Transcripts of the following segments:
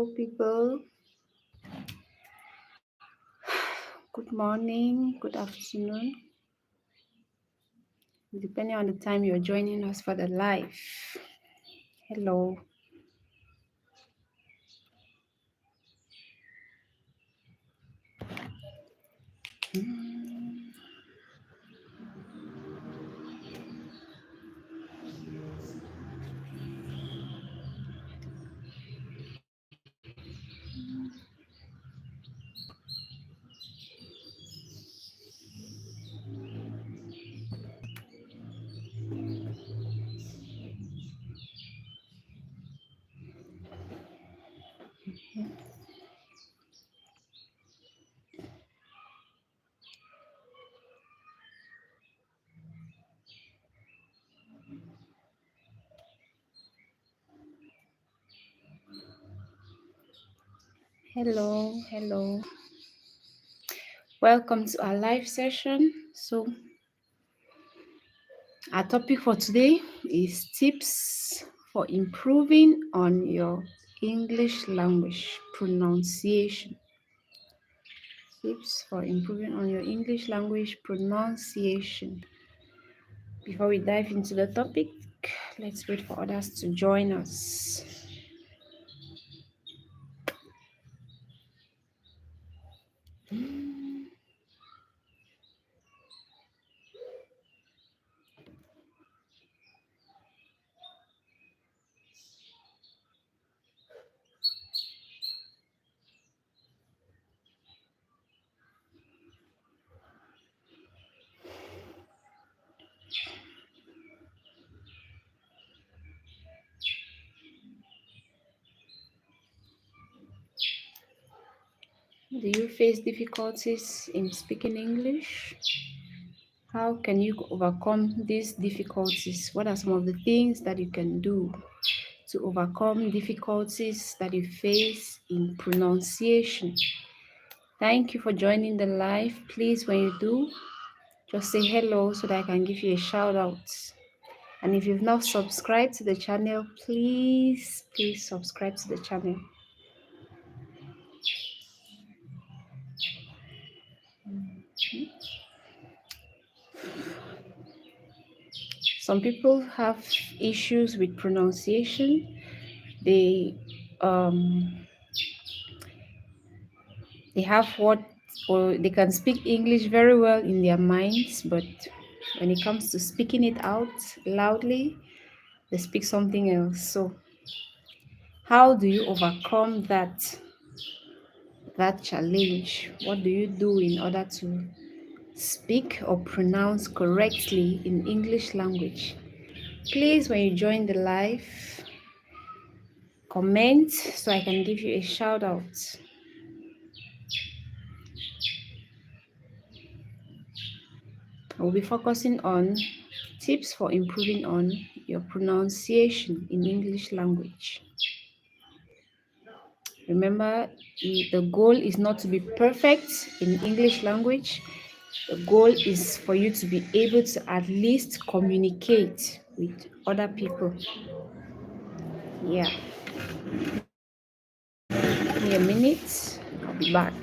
Hello, people. Good morning, good afternoon, depending on the time you're joining us for the live. Hello. Hello. Welcome to our live session. So, our topic for today is tips for improving on your English language pronunciation. Tips for improving on your English language pronunciation. Before we dive into the topic, let's wait for others to join us. Do you face difficulties in speaking English? How can you overcome these difficulties? What are some of the things that you can do to overcome difficulties that you face in pronunciation? Thank you for joining the live. Please, when you do, just say hello so that I can give you a shout out. And if you've not subscribed to the channel, please subscribe to the channel. Some people have issues with pronunciation. They have or they can speak English very well in their minds, but when it comes to speaking it out loudly, they speak something else. So how do you overcome that challenge? What do you do in order to speak or pronounce correctly in English language? Please, when you join the live, comment so I can give you a shout out. I will be focusing on tips for improving on your pronunciation in English language. Remember, the goal is not to be perfect in English language. The goal is for you to be able to at least communicate with other people. Yeah. Give me a minute. I'll be back.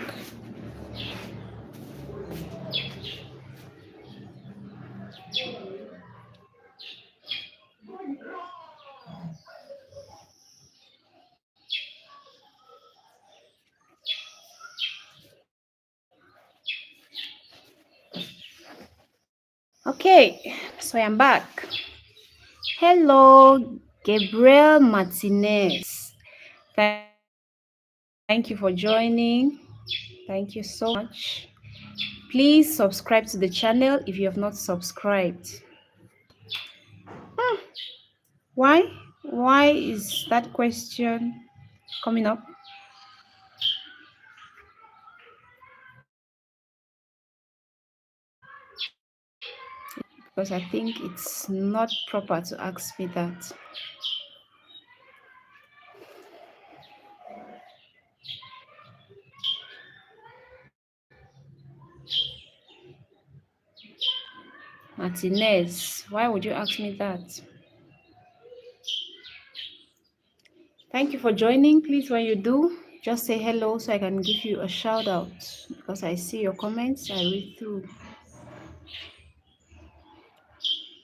Okay, so I'm back. Hello, Gabriel Martinez. Thank you for joining. Thank you so much. Please subscribe to the channel if you have not subscribed. Why? Why is that question coming up? Because I think it's not proper to ask me that. Martinez, why would you ask me that? Thank you for joining. Please, when you do, just say hello so I can give you a shout out because I see your comments. I read through.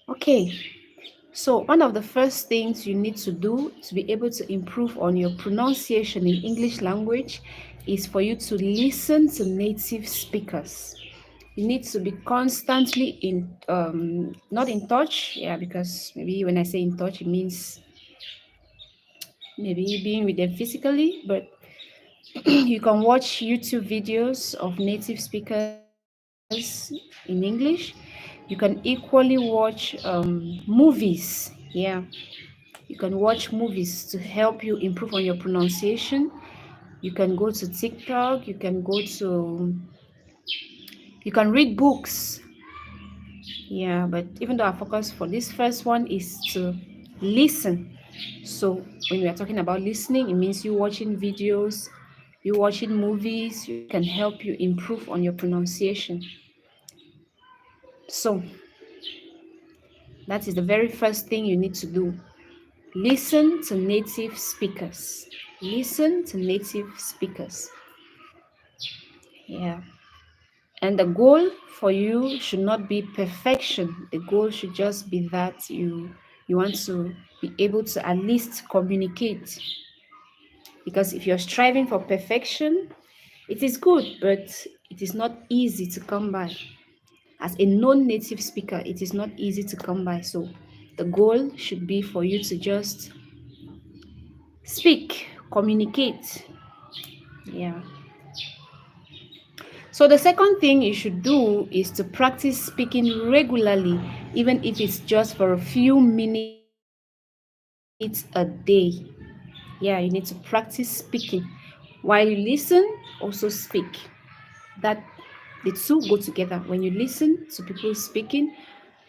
Okay, so one of the first things you need to do to be able to improve on your pronunciation in English language is for you to listen to native speakers. You need to be constantly in, not in touch, yeah, because maybe when I say in touch, it means maybe being with them physically, but you can watch YouTube videos of native speakers in English. You can equally watch movies. Yeah, you can watch movies to help you improve on your pronunciation. You can go to TikTok. You can read books. Yeah, but even though our focus for this first one is to listen. So when we are talking about listening, it means you watching videos, you watching movies, you can help you improve on your pronunciation. So that is the very first thing you need to do. Listen to native speakers. Listen to native speakers. Yeah. And the goal for you should not be perfection. The goal should just be that you want to be able to at least communicate. Because if you're striving for perfection, it is good, but it is not easy to come by. As a non-native speaker, it is not easy to come by. So the goal should be for you to just speak, communicate. Yeah. So the second thing you should do is to practice speaking regularly, even if it's just for a few minutes a day. Yeah, you need to practice speaking. While you listen, also speak. That the two go together. When you listen to people speaking,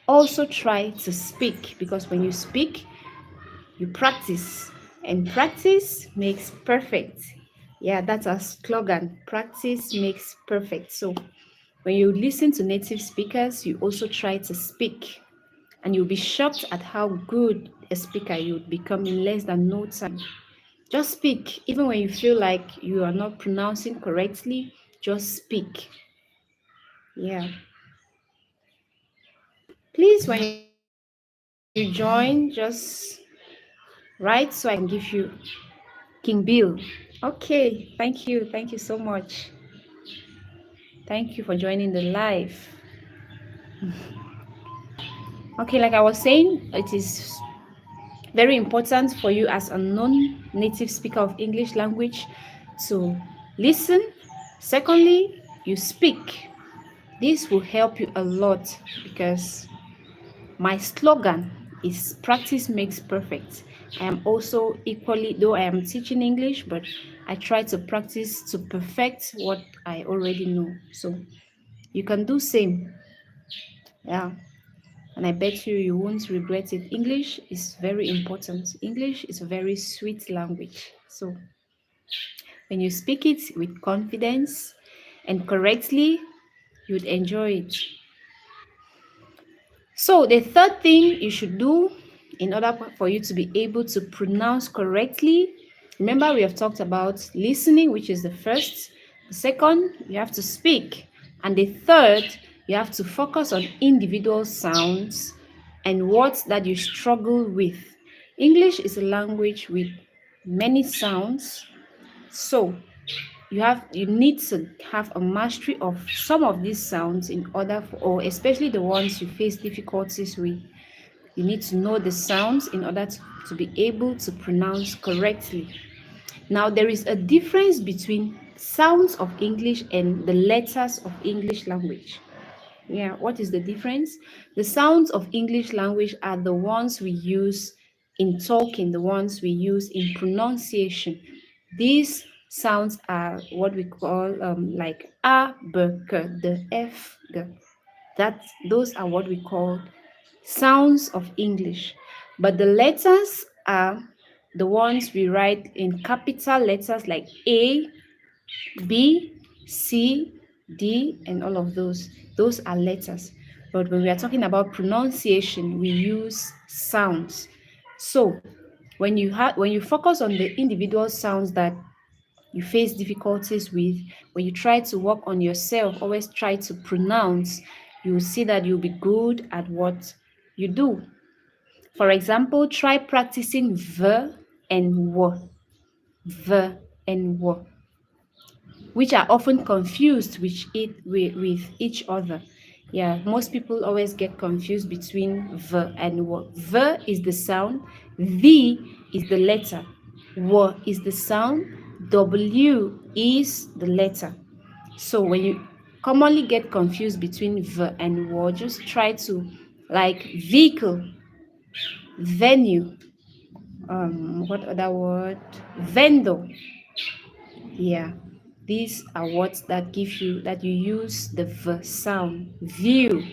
also try to speak, because when you speak, you practice, and practice makes perfect. Yeah, that's our slogan. Practice makes perfect. So when you listen to native speakers, you also try to speak, and you'll be shocked at how good a speaker you would become in less than no time. Just speak, even when you feel like you are not pronouncing correctly, just speak. Yeah. Please, when you join, just write so I can give you King Bill. Okay, thank you so much. Thank you for joining the live. Okay, like I was saying, it is very important for you as a non-native speaker of English language to listen. Secondly, you speak. This will help you a lot because my slogan is practice makes perfect. I am also equally, though I am teaching English, but I try to practice to perfect what I already know. So you can do same. Yeah. And I bet you won't regret it. English is very important. English is a very sweet language. So when you speak it with confidence and correctly, you'd enjoy it. So the third thing you should do in order for you to be able to pronounce correctly, remember we have talked about listening, which is the first. The second, you have to speak. And the third, you have to focus on individual sounds and words that you struggle with. English is a language with many sounds. So you need to have a mastery of some of these sounds in order for, or especially the ones you face difficulties with. You need to know the sounds in order to be able to pronounce correctly. Now, there is a difference between sounds of English and the letters of English language. Yeah, what is the difference? The sounds of English language are the ones we use in talking, the ones we use in pronunciation. These sounds are what we call like a, b, k, d, f, g. Those are what we call sounds of English. But the letters are the ones we write in capital letters like A, B, C, D, and all of those. Those are letters. But when we are talking about pronunciation, we use sounds. So when you focus on the individual sounds that you face difficulties with, when you try to work on yourself, always try to pronounce, you will see that you'll be good at what you do. For example, try practicing v and w, v and w, which are often confused with each other. Yeah, most people always get confused between v and w. V is the sound, v is the letter, w is the sound, w is the letter. So when you commonly get confused between v and w, just try to, like vehicle, venue, what other word? Vendor. Yeah, these are words that give you that you use the v sound. View.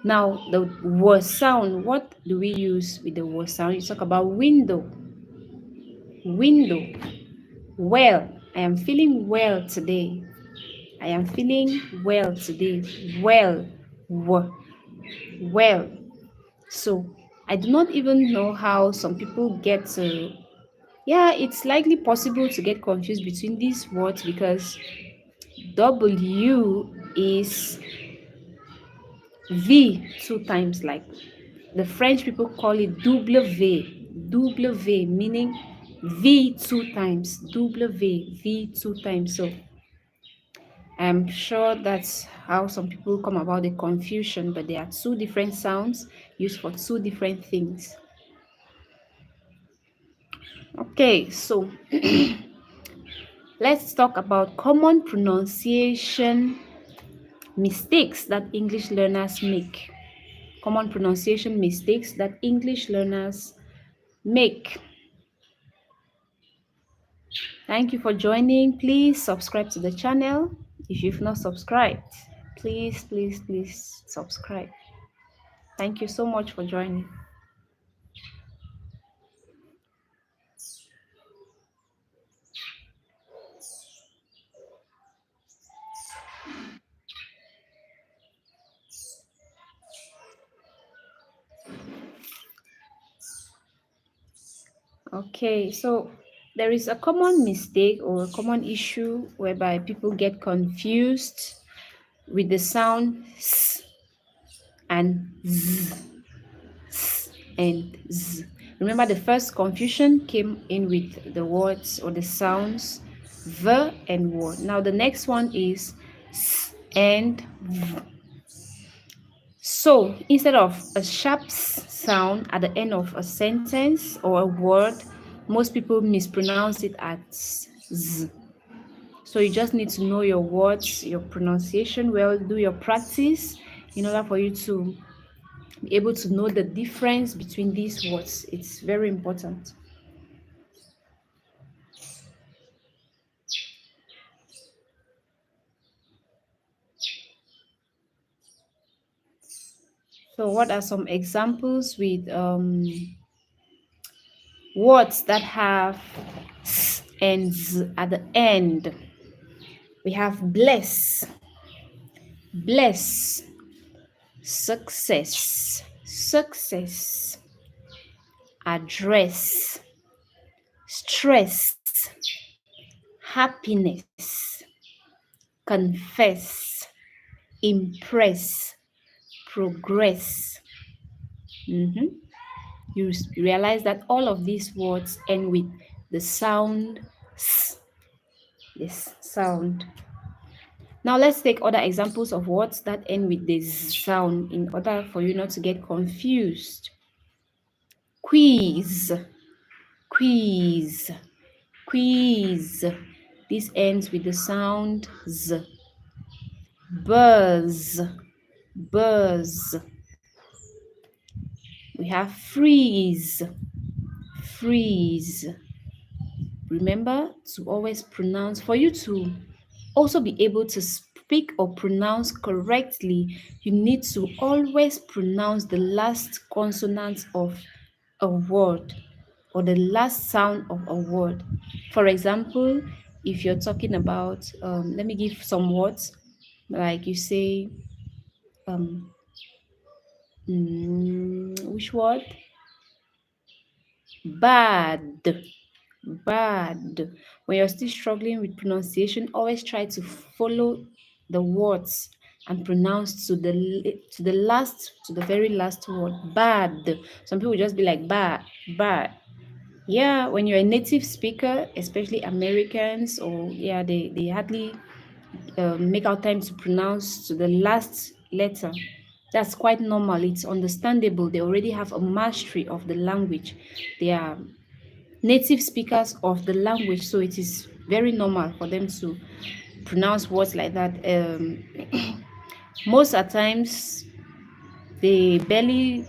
Now the w sound. What do we use with the w sound? You talk about window. Window. Well. I am feeling well today. I am feeling well today. Well. W. Well. So I do not even know how some people get to. Yeah, it's likely possible to get confused between these words because W is V two times, like the French people call it W. W meaning V two times. V two times. So I'm sure that's how some people come about the confusion, but there are two different sounds used for two different things. Okay, so let's talk about common pronunciation mistakes that English learners make. Common pronunciation mistakes that English learners make. Thank you for joining. Please subscribe to the channel if you've not subscribed. Please subscribe. Thank you so much for joining. Okay, so there is a common mistake or a common issue whereby people get confused with the sound s and z, s and z. Remember, the first confusion came in with the words or the sounds v and w. Now the next one is s and v. So instead of a sharp sound at the end of a sentence or a word, most people mispronounce it as z. So you just need to know your words, your pronunciation well, do your practice in order for you to be able to know the difference between these words. It's very important. So what are some examples with words that have s and z at the end? We have bless, bless, success, success, address, stress, happiness, confess, impress, progress. You realize that all of these words end with the sound s, this sound. Now let's take other examples of words that end with this sound in order for you not to get confused. Quiz, quiz, quiz. This ends with the sound z. Buzz, buzz. We have freeze, freeze. Remember to always pronounce, for you to also be able to speak or pronounce correctly, you need to always pronounce the last consonant of a word or the last sound of a word. For example, if you're talking about, let me give some words, like you say, which word? Bad. Bad. When you're still struggling with pronunciation, always try to follow the words and pronounce to the last, to the very last word. Bad. Some people just be like bad, bad. Yeah, when you're a native speaker, especially Americans, or yeah, they hardly make out time to pronounce to the last letter. That's quite normal. It's understandable. They already have a mastery of the language. They are native speakers of the language, so it is very normal for them to pronounce words like that. Most at times, they barely,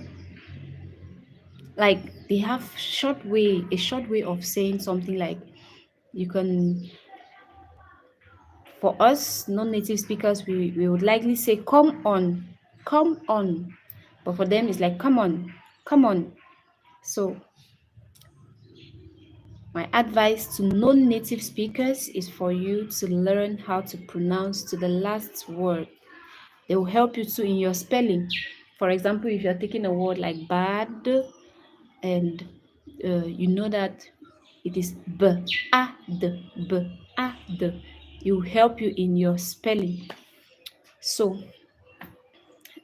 like, they have a short way of saying something. Like, you can, for us non-native speakers, we would likely say come on, come on, but for them it's like come on, come on. So my advice to non-native speakers is for you to learn how to pronounce to the last word. They will help you too in your spelling. For example, if you're taking a word like bad, and you know that it is b a d, b a d, it will help you in your spelling. So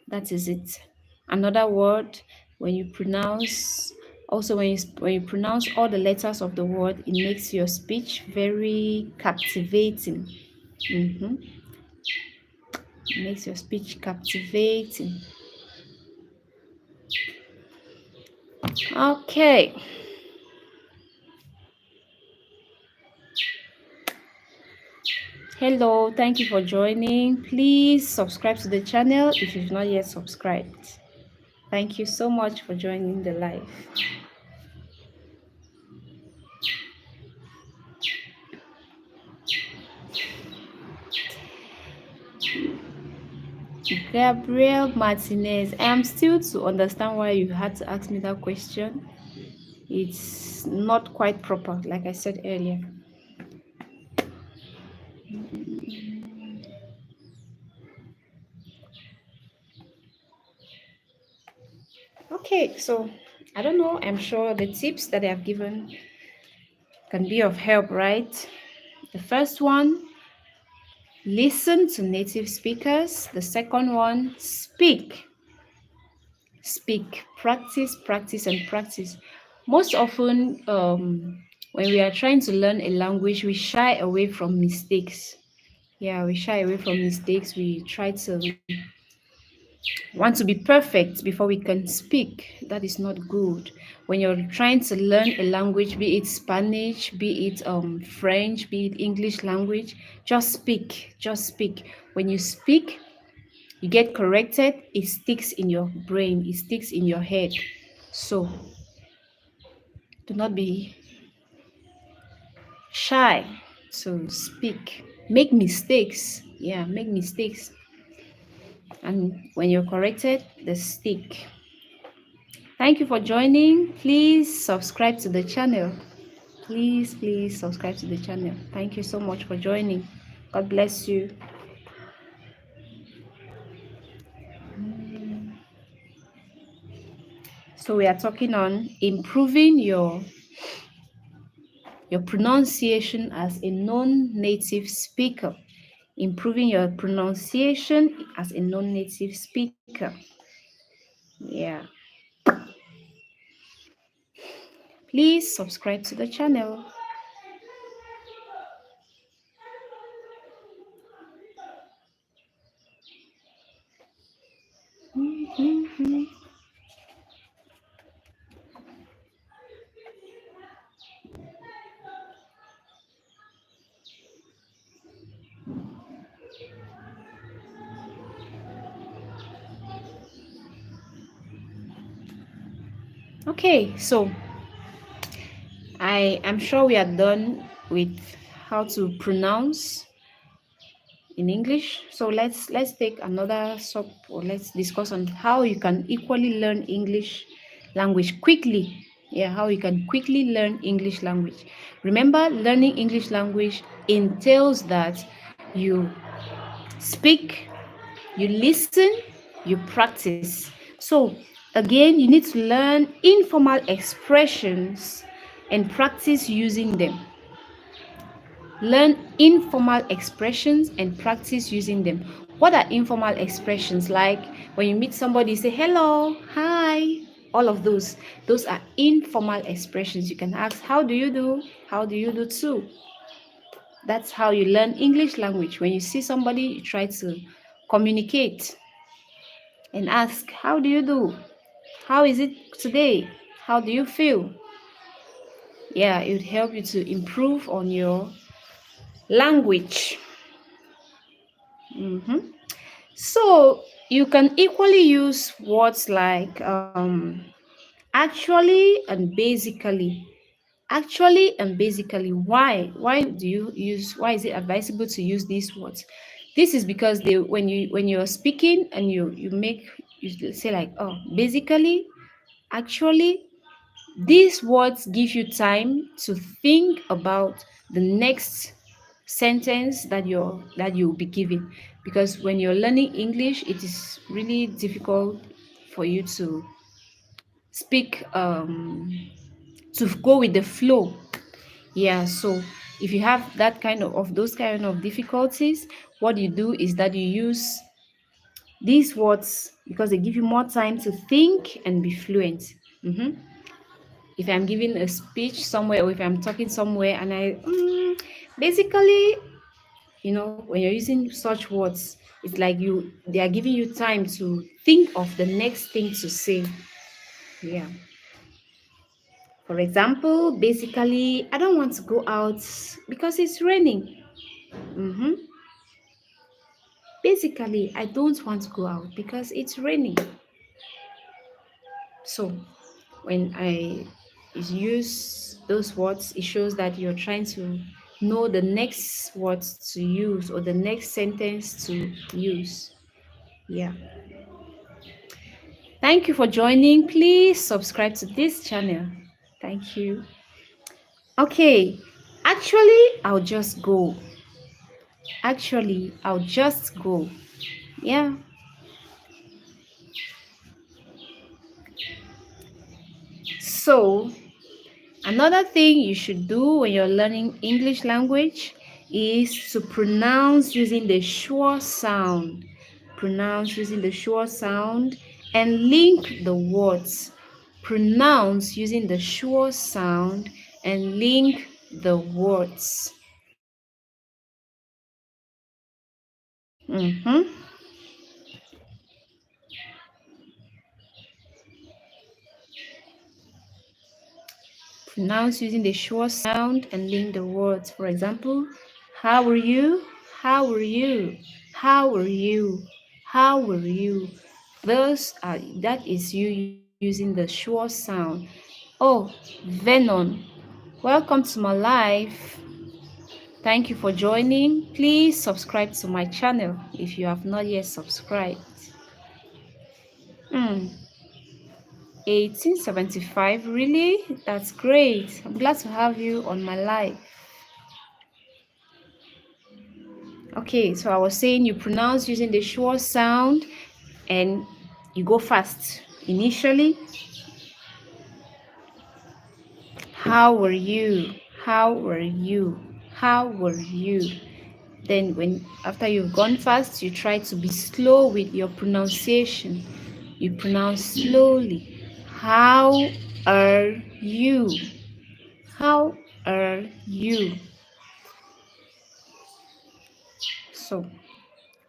that is it. Another word, when you pronounce, also when you pronounce all the letters of the word, it makes your speech very captivating. Mhm. It makes your speech captivating. Okay. Hello, thank you for joining. Please subscribe to the channel if you've not yet subscribed. Thank you so much for joining the live. Gabriel Martinez, I am still to understand why you had to ask me that question. It's not quite proper, like I said earlier. Okay, so I don't know. I'm sure the tips that I have given can be of help, right? The first one, listen to native speakers. The second one, speak. Speak. Practice, practice, and practice. Most often, when we are trying to learn a language, we shy away from mistakes. Yeah, we shy away from mistakes. We try to want to be perfect before we can speak. That is not good. When you're trying to learn a language, be it Spanish, be it French, be it English language, just speak. Just speak. When you speak, you get corrected, it sticks in your brain, it sticks in your head. So do not be shy to speak. Make mistakes. Yeah, make mistakes. And when you're corrected, they stick. Thank you for joining. Please subscribe to the channel. Please subscribe to the channel. Thank you so much for joining. God bless you. So we are talking on improving your pronunciation as a non-native speaker. Improving your pronunciation as a non-native speaker. Yeah. Please subscribe to the channel. Okay, so I am sure we are done with how to pronounce in English. So let's take another sub, or let's discuss on how you can equally learn English language quickly. Yeah, how you can quickly learn English language. Remember, learning English language entails that you speak, you listen, you practice. So Again, you need to learn informal expressions and practice using them. Learn informal expressions and practice using them. What are informal expressions? Like when you meet somebody, say hello, hi, all of those. Those are informal expressions. You can ask, how do you do? How do you do too? That's how you learn English language. When you see somebody, you try to communicate and ask, how do you do? How is it today? How do you feel? Yeah, it would help you to improve on your language. So you can equally use words like actually and basically. Actually and basically. Why is it advisable to use these words? This is because they when you're speaking and you say like, oh, basically, actually, these words give you time to think about the next sentence that you'll be giving, because when you're learning English, it is really difficult for you to speak to go with the flow. Yeah, so if you have that of those kind of difficulties, what you do is that you use these words because they give you more time to think and be fluent. If I'm giving a speech somewhere, or if I'm talking somewhere and basically, when you're using such words, it's like they are giving you time to think of the next thing to say. Yeah. For example, basically, I don't want to go out because it's raining. Mm-hmm. Basically, I don't want to go out because it's raining. So when I use those words, it shows that you're trying to know the next words to use or the next sentence to use. Yeah. Thank you for joining. Please subscribe to this channel. Thank you. Okay. Actually, I'll just go. Actually, I'll just go. Yeah. So, another thing you should do when you're learning English language is to pronounce using the sure sound. Pronounce using the sure sound and link the words. Pronounce using the sure sound and link the words. Mhm. Pronounce using the sure sound and link the words. For example, how are you? How are you? How are you? How are you? That is you using the sure sound. Oh, Venom, welcome to my life. Thank you for joining. Please subscribe to my channel if you have not yet subscribed. 1875, really? That's great. I'm glad to have you on my live. Okay, so I was saying you pronounce using the sure sound and you go fast. Initially, how were you? How were you? How were you? Then after you've gone fast, you try to be slow with your pronunciation. You pronounce slowly. How are you? How are you? So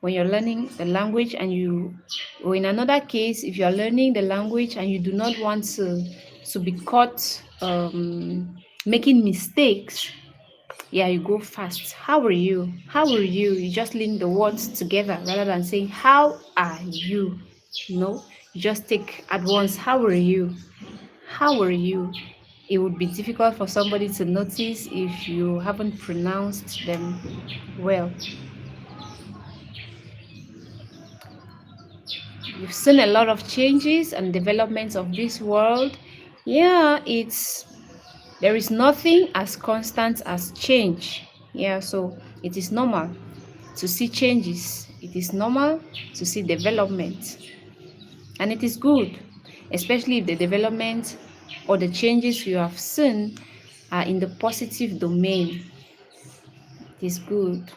when you're learning the language or in another case, if you're learning the language and you do not want to be caught making mistakes, yeah, you go fast. How are you? How are you? You just link the words together rather than saying, how are you? No, you just take at once, how are you? How are you? It would be difficult for somebody to notice if you haven't pronounced them well. You've seen a lot of changes and developments of this world. Yeah, there is nothing as constant as change. Yeah, so it is normal to see changes. It is normal to see development. And it is good. especially if the development or the changes you have seen are in the positive domain. It is good.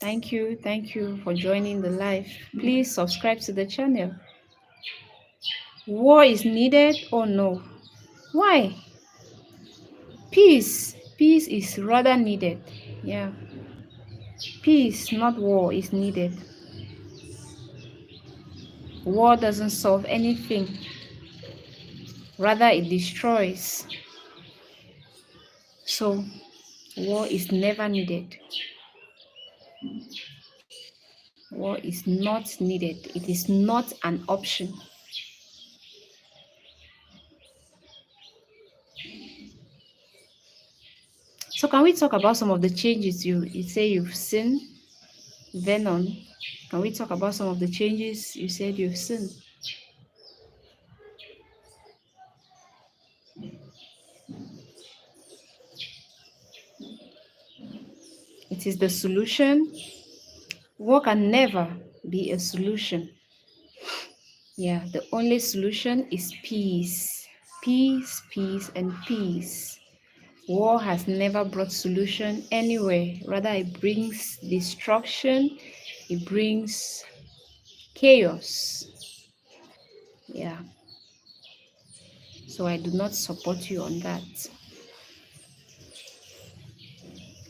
Thank you for joining the live. Please subscribe to the channel. War is needed or no? Why? Peace is rather needed. Yeah, peace, not war, is needed. War doesn't solve anything, rather it destroys. So war is never needed. War is not needed. It is not an option. So can we talk about some of the changes you say you've seen? Venom, can we talk about some of the changes you said you've seen? It is the solution. War can never be a solution. Yeah, the only solution is peace. Peace, and peace. War has never brought solution anywhere. Rather, it brings destruction. It brings chaos. Yeah. So I do not support you on that.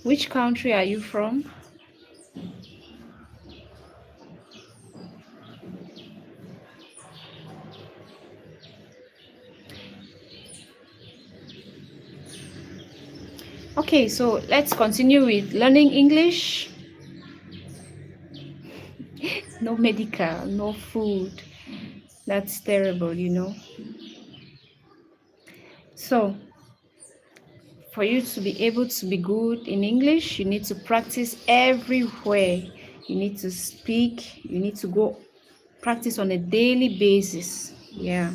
Which country are you from? Okay, so let's continue with learning English. No medical, no food. That's terrible, you know. So, for you to be able to be good in English, you need to practice everywhere. You need to speak, you need to go practice on a daily basis. Yeah.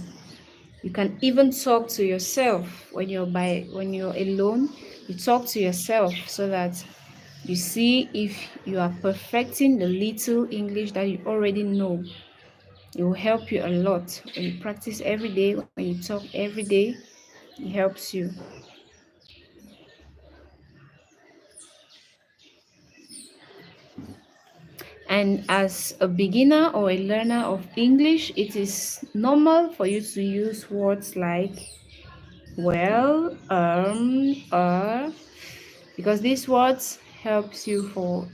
You can even talk to yourself when you're alone. You talk to yourself so that you see if you are perfecting the little English that you already know. It will help you a lot when you practice every day, when you talk every day. It helps you. And as a beginner or a learner of English, it is normal for you to use words like well, because these words helps you to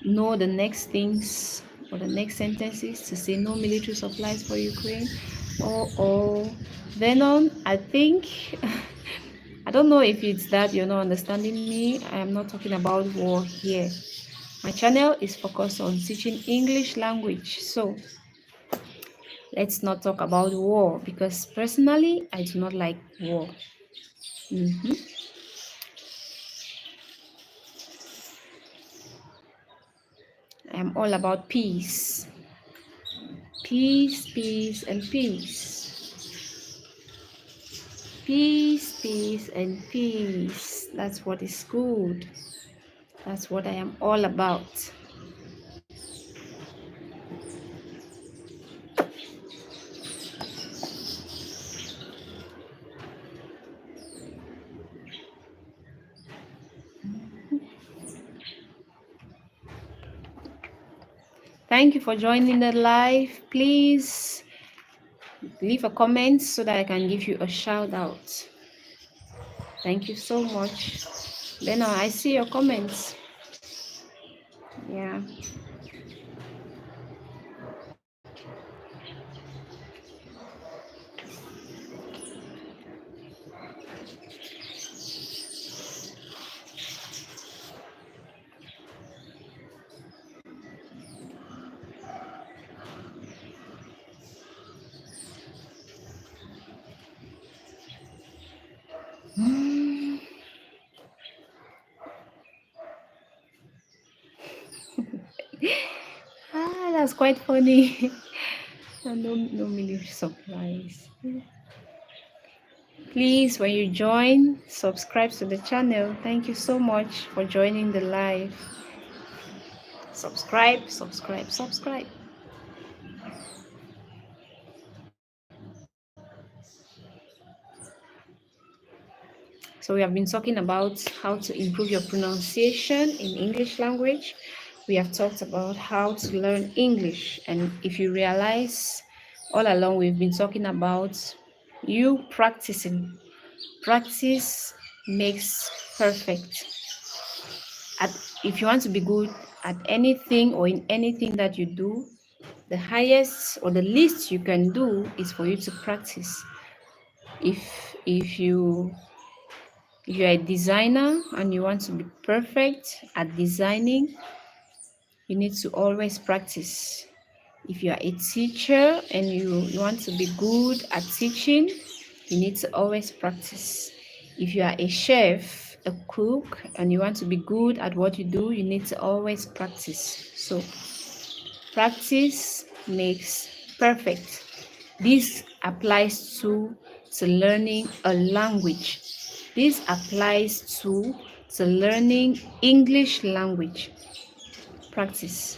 know the next things or the next sentences, to say no military supplies for Ukraine. Or then on, I think I don't know if it's that you're not understanding me. I am not talking about war here. My channel is focused on teaching English language. So let's not talk about war, because personally I do not like war. I am all about peace. Peace, and peace. Peace, and peace. That's what is good. That's what I am all about. Thank you for joining the live. Please leave a comment so that I can give you a shout out. Thank you so much. Then I see your comments. Yeah. That's quite funny. No military supplies. Please, when you join, subscribe to the channel. Thank you so much for joining the live. Subscribe, subscribe, subscribe. So we have been talking about how to improve your pronunciation in English language. We have talked about how to learn English. And if you realize, all along we've been talking about you practicing. Practice makes perfect. If you want to be good at anything or in anything that you do, the highest or the least you can do is for you to practice. If you're a designer and you want to be perfect at designing, you need to always practice. If you are a teacher and you want to be good at teaching, you need to always practice. If you are a chef, a cook, and you want to be good at what you do, you need to always practice. So practice makes perfect. This applies to learning a language. This applies to learning English language. Practice.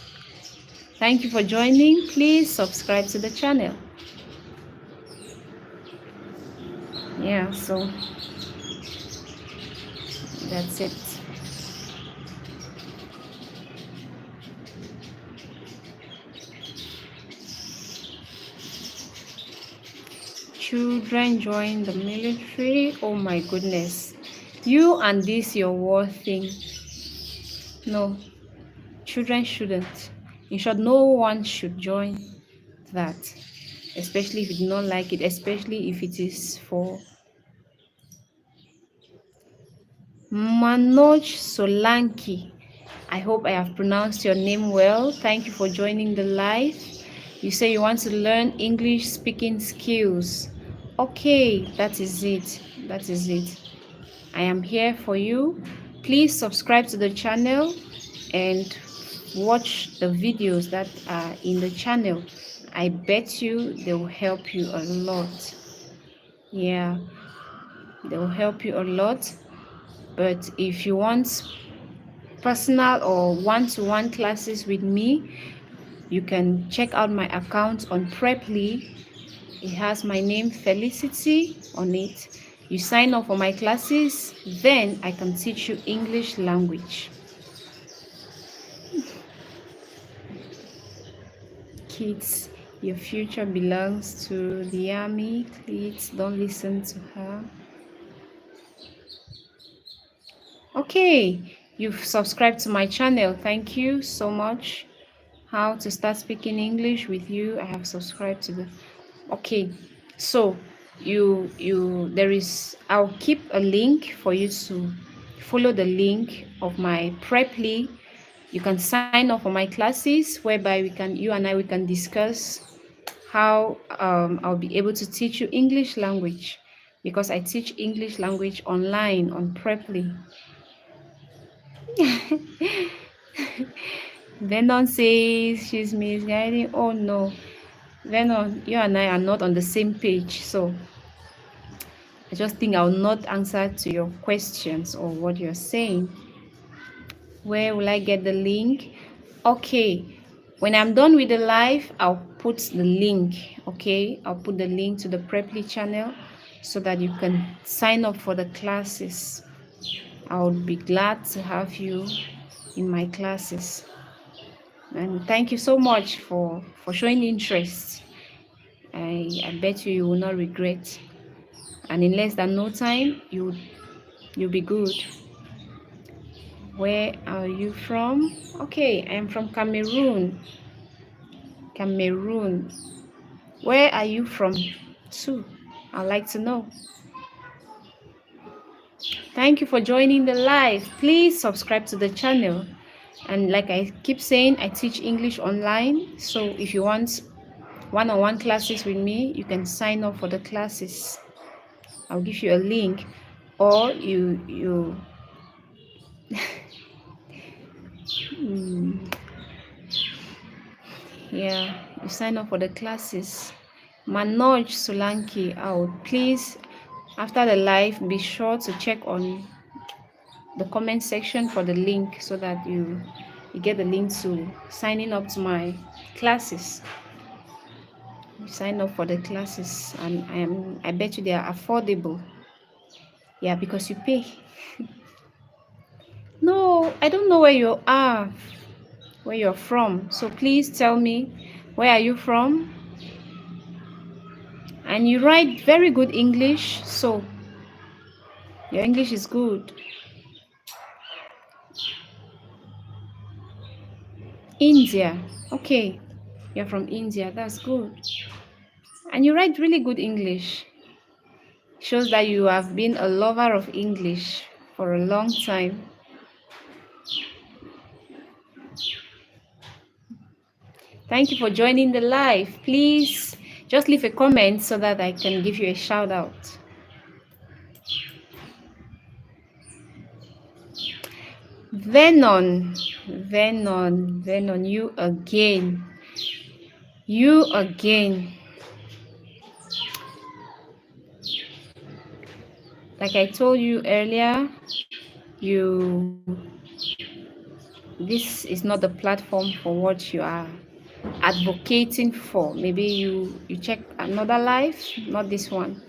Thank you for joining. Please subscribe to the channel. Yeah, so that's it. Children join the military. Oh my goodness. You and this your war thing. No, children shouldn't. In short, no one should join that. Especially if you do not like it, especially if it is for Manoj Solanki. I hope I have pronounced your name well. Thank you for joining the live. You say you want to learn English speaking skills. Okay, that is it. That is it. I am here for you. Please subscribe to the channel and watch the videos that are in the channel. I bet you they will help you a lot. Yeah, they will help you a lot. But if you want personal or one-to-one classes with me, you can check out my account on Preply. It has my name Felicity on it. You sign up for my classes, then I can teach you English language. Kids, your future belongs to the army. Please don't listen to her. Okay, you've subscribed to my channel. Thank you so much. How to start speaking English with you. I have subscribed to the. Okay, so there is. I'll keep a link for you to follow the link of my Preply. You can sign up for my classes whereby you and I we can discuss how I'll be able to teach you English language, because I teach English language online on Preply. Venom says she's misguiding. Oh no, Venom, you and I are not on the same page, so I just think I'll not answer to your questions or what you're saying. Where will I get the link? Okay, when I'm done with the live, I'll put the link. Okay, I'll put the link to the Preply channel so that you can sign up for the classes. I would be glad to have you in my classes. And thank you so much for showing interest. I bet you will not regret. And in less than no time, you'll be good. Where are you from? Okay, I'm from Cameroon. Cameroon. Where are you from too? I'd like to know. Thank you for joining the live. Please subscribe to the channel. And like I keep saying, I teach English online. So if you want one-on-one classes with me, you can sign up for the classes. I'll give you a link, or you yeah, you sign up for the classes. Manoj Solanki out. Please, After the live, be sure to check on the comment section for the link so that you get the link to signing up to my classes. You sign up for the classes, and I bet you they are affordable. Yeah, because you pay. No, I don't know where you are, where you're from. So please tell me, where are you from? And you write very good English, so your English is good. India. Okay, you're from India. That's good. And you write really good English. Shows that you have been a lover of English for a long time. Thank you for joining the live. Please just leave a comment so that I can give you a shout out. Venon, Venon, you again. You again. Like I told you earlier, this is not the platform for what you are advocating for. Maybe you check another live, not this one.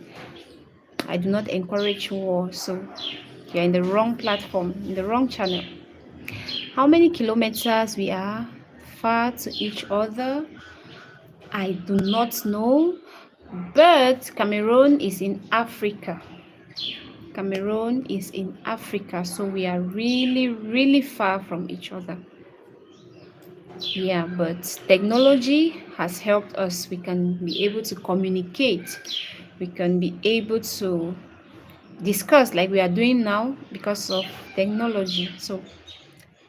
I do not encourage war, so you're in the wrong platform, in the wrong channel. How many kilometers we are far to each other, I do not know, but Cameroon is in Africa. Cameroon is in Africa, so we are really, really far from each other. Yeah, but technology has helped us. We can be able to communicate. We can be able to discuss like we are doing now because of technology. So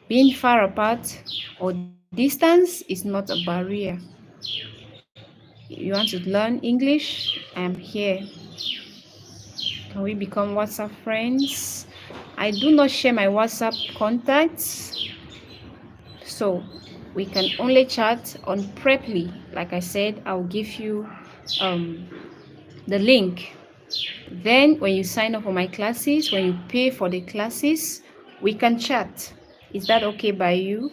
being far apart or distance is not a barrier. You want to learn English? I am here. Can we become WhatsApp friends? I do not share my WhatsApp contacts, so we can only chat on Preply. Like I said, I'll give you the link. Then when you sign up for my classes, when you pay for the classes, we can chat. Is that okay by you?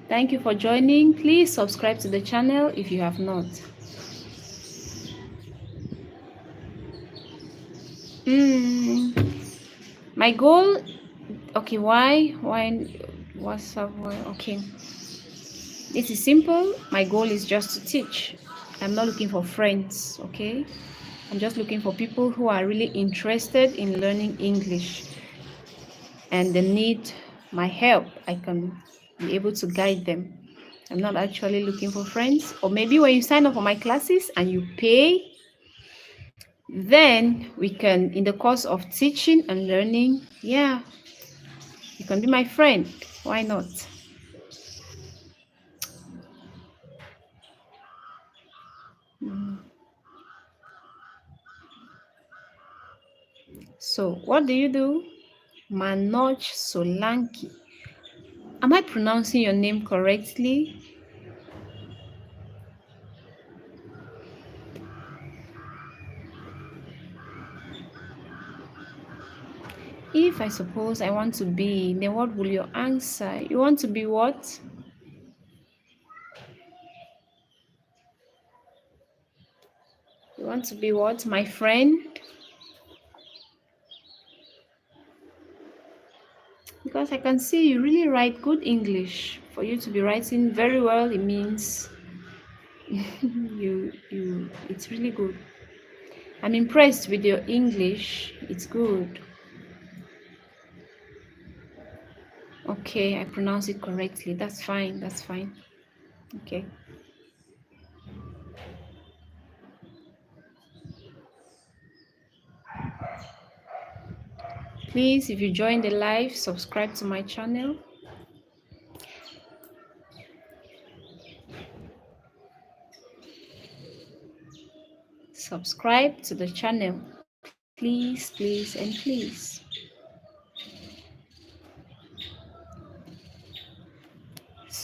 Thank you for joining. Please subscribe to the channel if you have not. My goal, okay, why WhatsApp? Why? Okay, this is simple. My goal is just to teach. I'm not looking for friends, okay? I'm just looking for people who are really interested in learning English and they need my help. I can be able to guide them. I'm not actually looking for friends. Or maybe when you sign up for my classes and you pay, then we can, in the course of teaching and learning, yeah, you can be my friend. Why not? So, what do you do? Manoj Solanki. Am I pronouncing your name correctly? If I suppose I want to be, then what will your answer? You want to be what? You want to be what? My friend? Because I can see you really write good English. For you to be writing very well, it means it's really good. I'm impressed with your English. It's good. Okay, I pronounce it correctly. That's fine. That's fine. Okay. Please, if you join the live, subscribe to my channel. Subscribe to the channel. Please, please, and please.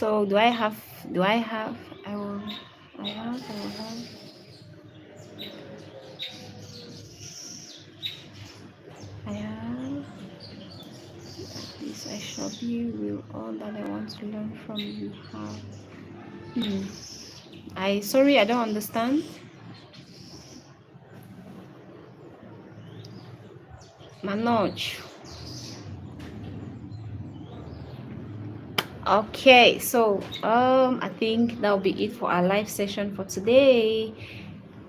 So do I have, I will, I have, I have, this I shall be, will all that I want to learn from you have. Sorry, I don't understand. Manoj. Okay, so I think that'll be it for our live session for today.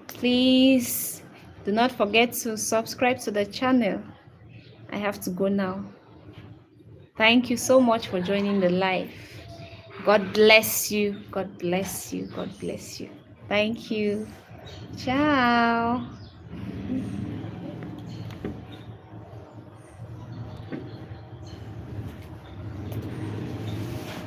Please do not forget to subscribe to the channel. I have to go now. Thank you so much for joining the live. God bless you. God bless you. God bless you. Thank you. Ciao.